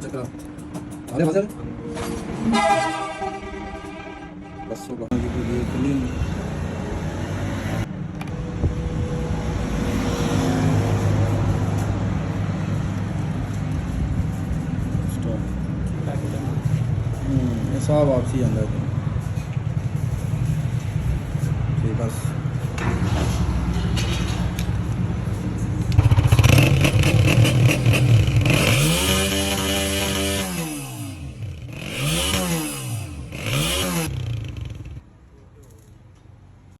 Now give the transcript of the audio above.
ਚੱਕਰ ਆਲੇ ਫਸਲ ਬਸ ਉਹ ਬਾਕੀ ਕੋਈ ਕਲੀਨ ਸਟਾਪ ਇਹ ਸਾਹ ਵਾਪਸੀ ਜਾਂਦਾ